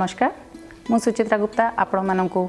नमस्कार मु सुचित्रा गुप्ता आपण मानकु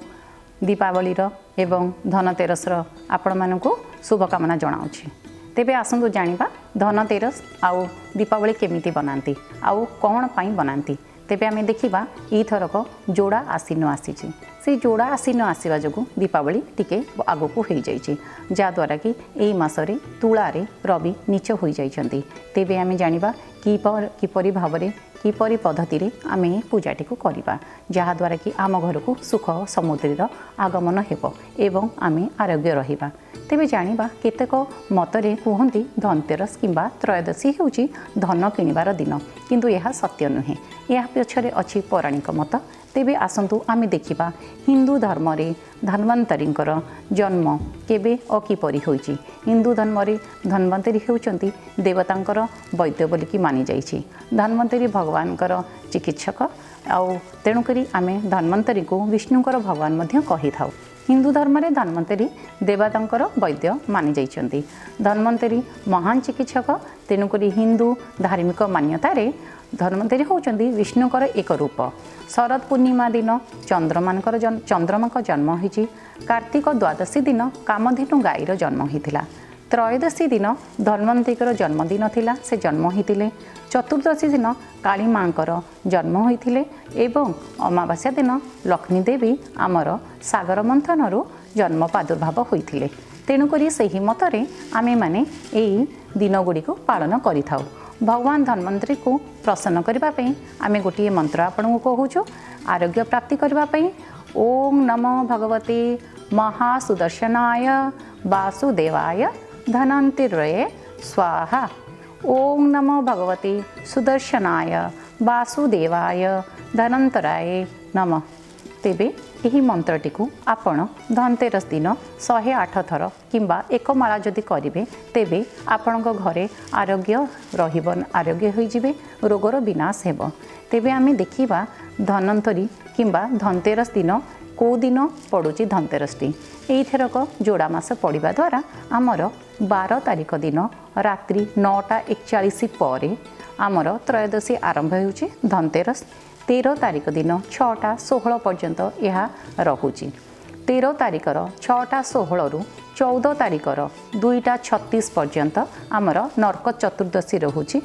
दीपावली एवं धनतेरस आपण मानकु शुभकामना जनाऊँगी। तेबे आसंतु जानिबा धनतेरस आउ दीपावली केमिति बनाती आउ कौन पाई बनाती। तेबे आमे देखिबा एथरक जोड़ा आसीन आसीची से जोड़ा आसीन आसीबा जोगु दीपावली टिके आगकु होई जाईची जाद्वारा कि एई मासरे तुलारे रवि नीच होई जाइछंती। तेबे आमे जानिबा किपरि भावरे किपरि पद्धति रे आमे पूजाटी को करिबा जहाद्वारा कि आम घर को सुख समृद्धिर आगमन हेब एवं आमे आरोग्य रहिबा। तेबे जानिबा केतेक मतरे कहती धनतेरस किंबा त्रयोदशी होउची धन किनिबार दिन, किंतु यह सत्य नुहे। यह पछरे अछि पौराणिक मत। तेबे आसंतु आमे देखिबा हिंदू धर्म रे धन्वंतरींकर जन्म केबे और किपरि होइची। हिंदू धर्म रे धन्वंतरी हेउचंती देवतांकर वैद्य बोलिकी मानि जाइछि। धन्वंतरी भगवानकर चिकित्सक आउ तेणुकरी आमे धन्वंतरी को विष्णुकर भगवान मध्य कहि थाउ। हिंदू धर्म रे धन्वंतरी देवतांकर वैद्य मानि जाइछंती। धन्वंतरी महान चिकित्सक तेणुकरी हिंदू धार्मिक मान्यता रे धन्वंतरी होउचंती विष्णुकर एक रूप। शरद पूर्णिमा दिन चंद्रमा जन्म होइछि। कार्तिक द्वादशी दिन कामधेनु गाईर जन्म होइथिला। त्रयोदशी दिन धन्वंतरीकर जन्मदिन थिला, से जन्म होइथिले। चतुर्दशी दिन काली मांकर जन्म होइथिले एवं अमावास्या दिन लक्ष्मी देवी आमर सागर मंथनरु जन्म प्रादुर्भाव होइथिले। तेणुकरी सही मतरे आमे माने एई दिन गुडी को पालन करिथाउ। भगवान धन्वंतरी को प्रसन्न करबा पई आमे गोटिए मंत्र आपन को कहूछु आरोग्य प्राप्ति करबा पई ओम नमो भगवते महासुदर्शनाय वासुदेवाय धनंतिरये स्वाहा। ओम नमो भगवते सुदर्शनाय वासुदेवाय धनंतराय नमः। तेबे यही मंत्रटी को आपण धनतेरस दिन 108 थर किंबा एक माला जदि करिवे तेबे आपणक घरे आरोग्य रहिबन, आरोग्य होई जिवे, रोगर विनाश हेबो। तेबे आमे देखिबा धनंतरी किंबा धनतेरस दिन को दिन पड़ुची धनतेरसटी। एथरक जोड़ा मास पड़िबा द्वारा आमर 12 तारिख दिन रात्रि 9:41 पर आमर त्रयोदशी आरंभ होउची धनतेरस। 13 तारिख दिन 6:16 पर्यंत यह रहुची। 13 तारिखर 6:16 रु 14 तारिखर 2:36 पर्यंत आमर नरक चतुर्दशी रहुची।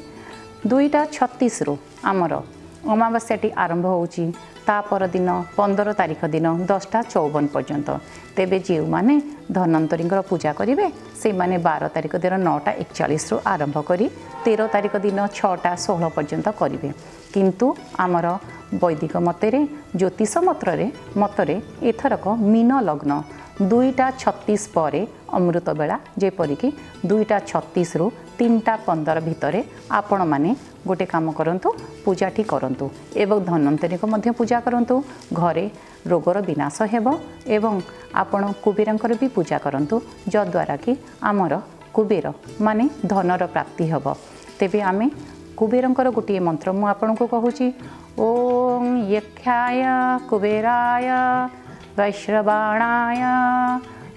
2:36 रु आमर अमावास्याटी आरंभ होउची। तापर दिन 15 तारिख दिन 10:54 पर्यंत। तेबे जेउ माने धनंतरी पूजा करिवे से माने 12 तारिख दिन 9:41 रु आरंभ करी 13 तारिख दिन 6:16 पर्यंत करिवे। किंतु आमर वैदिक मतरे ज्योतिष मतरे एथरक मीन लग्न 2:36 पर अमृत बेला जेपरिक 2:36 रु 3:15 भितर आपण माने गोटे काम करंतु पूजाटी करंतु एवं धन्वंतरी को मध्य पूजा करंतु। घरे रोगर विनाश हेबो एवं आपण कुबेरंकर भी पूजा करंतु जद्वारा कि आमर कुबेर माने धनर प्राप्ति हेबो। तेबे आमे कुबेरंकर गोटे मंत्र मु आपण को कहूची ओम यक्षाय कुबेराय वैश्रवाणाय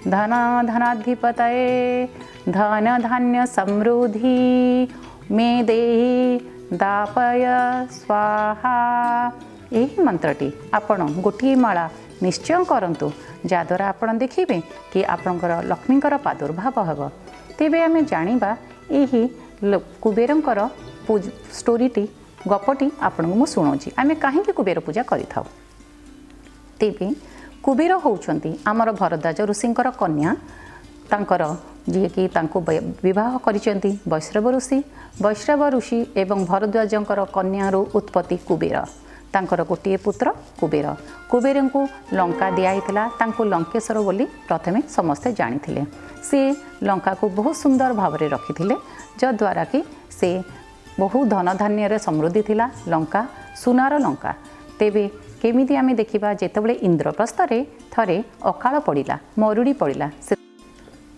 धन धनाधिपतये धन धान्य समृद्धि मे देहि दापय स्वाहा। यही मंत्रटी आपण गोटे माला निश्चय करंतु जद्वारा आपण देखिबे कि आपणकर लक्ष्मीकर प्रादुर्भाव हेब। तेबे आमे जानिबा एही कुबेरंकर स्टोरीटी गपटी आपन को शुणाऊँगी आमे कहीं कुबेर पूजा करिथाउ। तेबे कुबेर होउचंती आमर भरद्वाज ऋषिंकर कन्या तांकर जी कि तांको विवाह करिसेंती वैश्रव ऋषि। वैश्रव ऋषि एवं भरद्वाजंकर कन्यारू उत्पत्ति कुबेर। तांकर गोटे पुत्र कुबेर। कुबेर को लंका दिया तांको लंकेश्वर बोली प्रथमे समस्ते जानिथिले। से लंका को बहुत सुंदर भाव रे रखिथिले जद्वारा कि से बहु धन धान्य समृद्धि थिला लंका सुनार लंका। तेबे केमिति आमे देखिबा जेतेबेले इंद्रप्रस्थ रे थरे अकाल पड़िला मरुड़ी पड़िला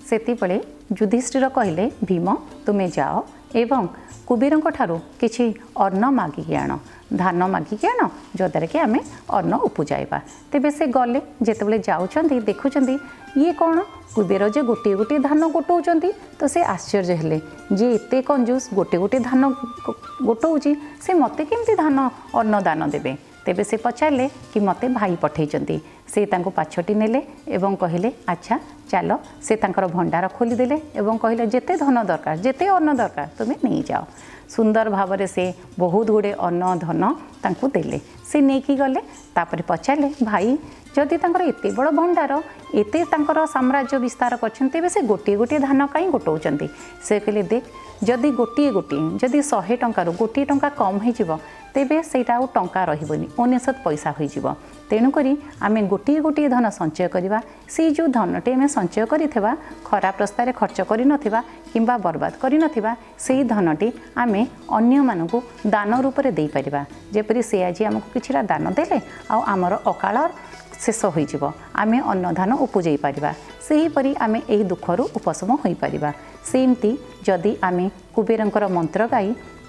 सेतिबेले युधिष्ठिर कहले भीम तुमे जाओ एवं कुबेरंक ठारू किछि अन्न मागिकी आण धान मागिकी आण जद्वारा कि आमे अन्न उपजाइबा। तेबे से गले जेतेबेले जाउछंती देखुछंती ये कौन कुबेर जे गोटे गोटे धान गोटौचंती तो से आश्चर्य हेले जे एते कंजूस गोटे गोटे धान गोटौची से मते केमती धान अन्न दान देबे। तेबे से पचारे कि मते भाई पठेइचंती से तांको पाछटी नेले एवं कहले अच्छा चलो से तांकर भंडार खोलीदेले एवं कहले जेते धन दरकार जेते अन्न दरकार तुम्हें नहीं जाओ। सुंदर भाव से बहुत गुड़े अन्न धन तांको देले से नहीं गले तापर पचारे भाई जदि तांकर एते बड़ भंडार एते तांकर साम्राज्य विस्तार करछन तेबे से गोटे गोटे धान कहीं गोटाउछंती से कहले देख जदि गोटे गोटे जदि 100 टंकार गोटे टंका कम हो तेबे सेटा आ टंका रहिबनी 99 पैसा हो तेणुक आम गोटे गोटे धन संचय करवा से जो धनटे आम संचय करथिबा खराब रास्तार खर्च कर नथिबा किंबा बर्बाद कर नथिबा से धनटी आम अन्य मानकु दान रूप में दे परिबा जेपरि से आज आमको किछिरा दान देले आ आमर अकाल शेष हो आम अन्न धान उपजई पारिबा सेहीपरि आम एही दुखरु उपशम हो पारिबा। सेमती जदि आम कुबेरंकर मंत्र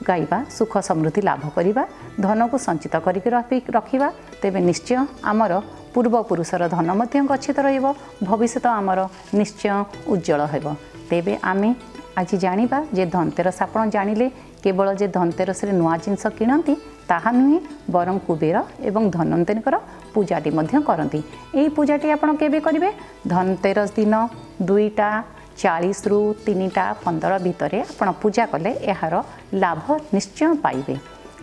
गाइबा सुख समृद्धि लाभ करिबा धन को संचित करके रखिबा तेबे निश्चय आमर पूर्वपुरुषर धन मध्य गच्छित रहिबो भविष्य आमर निश्चय उज्जवल हेबो। तेबे आमे आज जानिबा जे धनतेरस आपण जानिले केवल जे धनतेरस रे नुआ जिनस किणती ताहा नुहे बरं कुबेर एवं धन्वंतरीकर पूजाटी मध्य करती। एही पूजाटी आपण केबे करिवे धनतेरस दिन 2टा 40 रु 3टा 15 भितर आपण पूजा कले यार लाभ निश्चय पाइबे।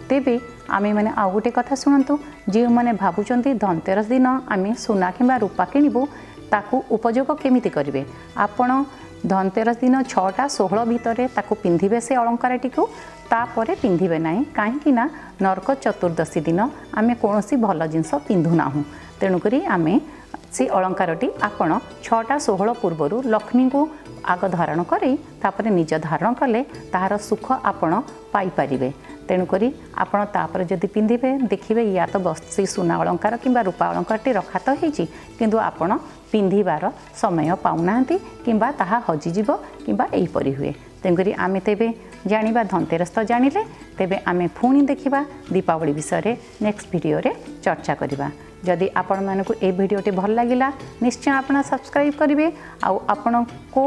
तेबे आमे माने आ गोटे कथा शुणु जो मैंने भावुंट धनतेरस दिन आम सुना कि रूपा किणबू ताकू उपयोग केमिति करिवे आपण धनतेरस दिन 6टा 16 भितर ताकू पिंधिबे से अलंकारटी को तापरे पिंधिबे नाही कहीं नरक चतुर्दशी दिन आमे कोनोसी भल जिनस पिंधु नाहु तेणुकरी आमे से अलंकारटी आपण 6टा 16 पूर्वर लक्ष्मी को आग धारण करी तापरे निज धारण कले ताहार सुख आपण पाई परिबे। तेणुकरी आपण तापर जदि पिंधिबे देखिबे या तो बस सुना अलंकार किंबा रूपा अलंकारटी रखा तो होईची किंतु आपण पिंधिबार समय पाउनांती किंबा ताहा हजिजिव किंबा एहीपरि हुए। तेणुकरी आमे तेबे जानिबा धनतेरस तो जानिले तेबे आमे पुणी देखिबा दीपावली विषय नेक्स्ट वीडियो रे चर्चा करिबा। जदि आपण मानकु ए वीडियोटी भल लागिला निश्चय आपण सब्सक्राइब करिवे आउ आपण को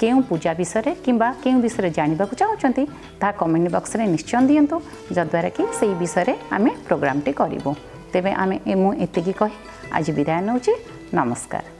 केउ पूजा विषय किंबा केउ विषय जानवा चाहते ता कमेंट बॉक्स रे निश्चय दियंतु जद्वारा कि सेही विषय आमे प्रोग्रामटी करिवो। तेबे आमे एमु एतिकी कहि आज विदाय नउची। नमस्कार।